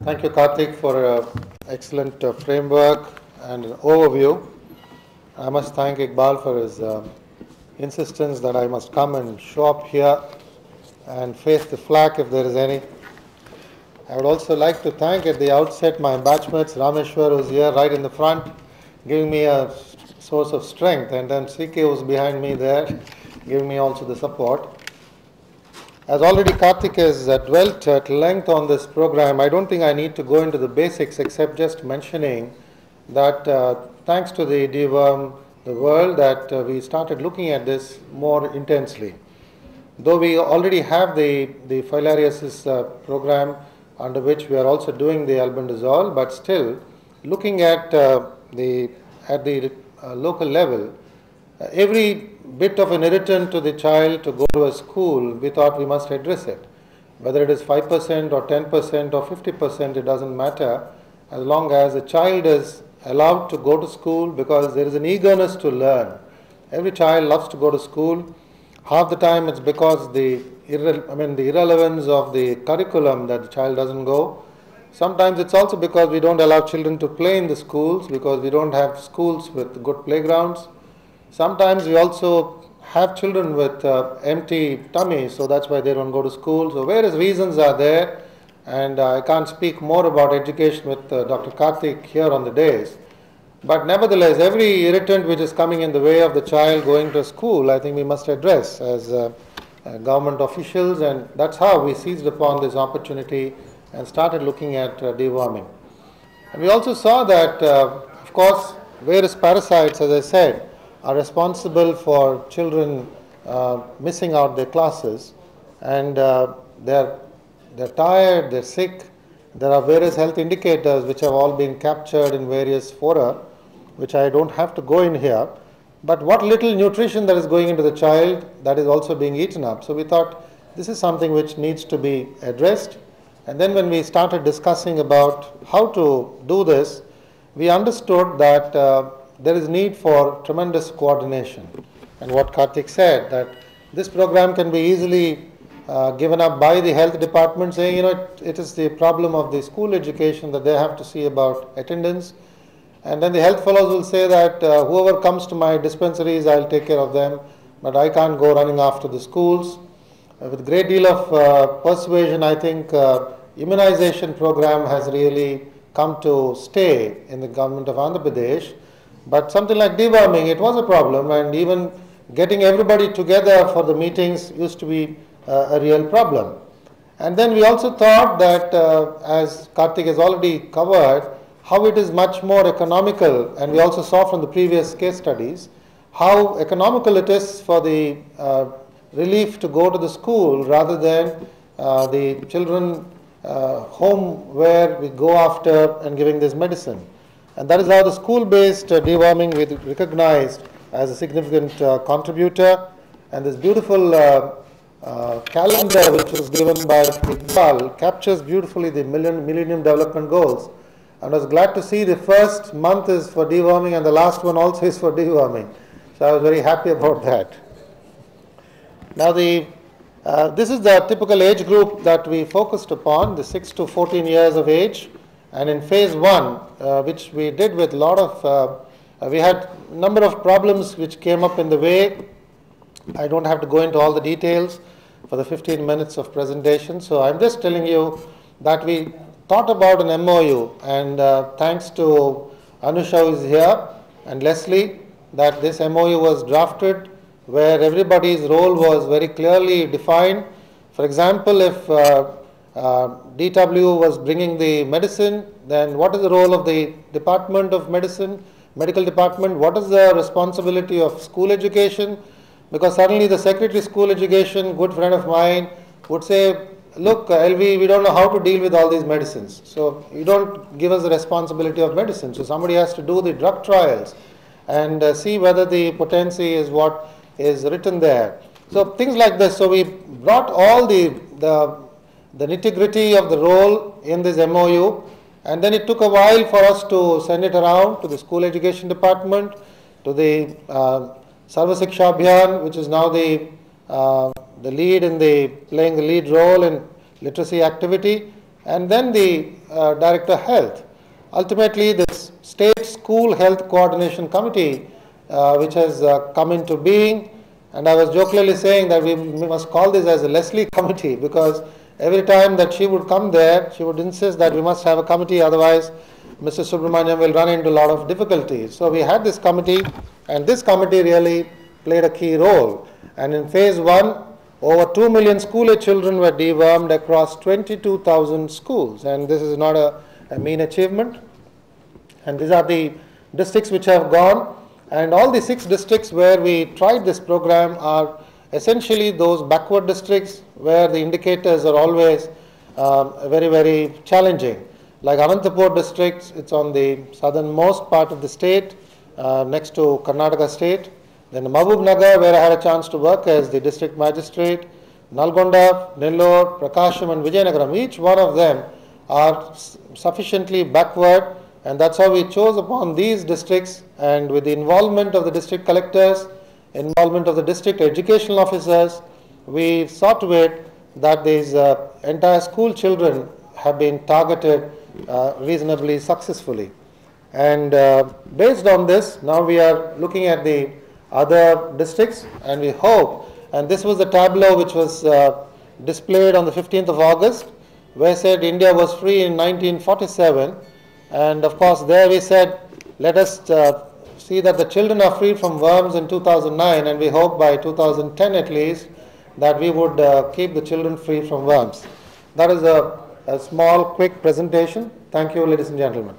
Thank you, Karthik, for an excellent framework and an overview. I must thank Iqbal for his insistence that I must come and show up here and face the flak if there is any. I would also like to thank at the outset my batchmates, Rameshwar, who's here right in the front, giving me a source of strength, and then CK, who's behind me there, giving me also the support. As already Karthik has dwelt at length on this program, I don't think I need to go into the basics except just mentioning that thanks to the Deworm, the world, that we started looking at this more intensely. Though we already have the filariasis program under which we are also doing the albendazole, but still looking at the local level, every bit of an irritant to the child to go to a school, we thought we must address it. Whether it is 5% or 10% or 50%, it doesn't matter, as long as a child is allowed to go to school, because there is an eagerness to learn. Every child loves to go to school. Half the time it's because the irrelevance of the curriculum that the child doesn't go. Sometimes it's also because we don't allow children to play in the schools, because we don't have schools with good playgrounds. Sometimes we also have children with empty tummies, so that's why they don't go to school. So various reasons are there, and I can't speak more about education with Dr. Karthik here on the days. But nevertheless, every irritant which is coming in the way of the child going to school, I think we must address as government officials, and that's how we seized upon this opportunity and started looking at deworming. And we also saw that, of course, various parasites, as I said, are responsible for children missing out their classes, and they're tired, they're sick. There are various health indicators which have all been captured in various fora, which I don't have to go in here. But what little nutrition that is going into the child, that is also being eaten up. So we thought this is something which needs to be addressed. And then when we started discussing about how to do this, we understood that there is need for tremendous coordination. And what Karthik said, that this program can be easily given up by the health department, saying, it is the problem of the school education that they have to see about attendance. And then the health fellows will say that whoever comes to my dispensaries, I'll take care of them, but I can't go running after the schools. With a great deal of persuasion, I think immunization program has really come to stay in the government of Andhra Pradesh. But something like deworming, it was a problem, and even getting everybody together for the meetings used to be a real problem. And then we also thought that, as Karthik has already covered, how it is much more economical, and we also saw from the previous case studies how economical it is for the relief to go to the school rather than the children home where we go after and giving this medicine. And that is how the school-based deworming we recognized as a significant contributor. And this beautiful calendar which was given by Iqbal captures beautifully the Millennium Development Goals. And I was glad to see the first month is for deworming and the last one also is for deworming. So I was very happy about that. Now this is the typical age group that we focused upon, the 6 to 14 years of age. And in phase 1, which we did with a lot of, we had a number of problems which came up in the way. I don't have to go into all the details for the 15 minutes of presentation. So I'm just telling you that we thought about an MOU, and thanks to Anusha who is here and Leslie, that this MOU was drafted where everybody's role was very clearly defined. For example, if DW was bringing the medicine, then what is the role of the Department of Medicine, medical department? What is the responsibility of school education? Because suddenly the Secretary of School Education, good friend of mine, would say, look, LV, we don't know how to deal with all these medicines. So you don't give us the responsibility of medicine. So somebody has to do the drug trials and see whether the potency is what is written there. So things like this. So we brought all the nitty-gritty of the role in this MOU, and then it took a while for us to send it around to the school education department, to the Sarva Siksha Abhiyan, which is now the lead in playing the lead role in literacy activity, and then the Director of Health. Ultimately, this State School Health Coordination Committee, which has come into being, and I was jokingly saying that we must call this as a Leslie Committee, because every time that she would come there, she would insist that we must have a committee, otherwise Mr. Subramanyam will run into a lot of difficulties. So we had this committee, and this committee really played a key role. And in phase 1, over 2 million school-age children were dewormed across 22,000 schools, and this is not a mean achievement. And these are the districts which have gone, and all the 6 districts where we tried this program are essentially those backward districts where the indicators are always very, very challenging. Like Anantapur district, it's on the southernmost part of the state, next to Karnataka state. Then Mahbub Nagar, where I had a chance to work as the district magistrate, Nalgonda, Nellore, Prakasham and Vijayanagaram, each one of them are sufficiently backward, and that's how we chose upon these districts, and with the involvement of the district collectors, involvement of the district educational officers, we saw to it that these entire school children have been targeted reasonably successfully. And based on this, now we are looking at the other districts, and we hope, and this was the tableau which was displayed on the 15th of August, where said India was free in 1947, and of course there we said, let us see that the children are free from worms in 2009, and we hope by 2010 at least that we would keep the children free from worms. That is a small, quick presentation. Thank you, ladies and gentlemen.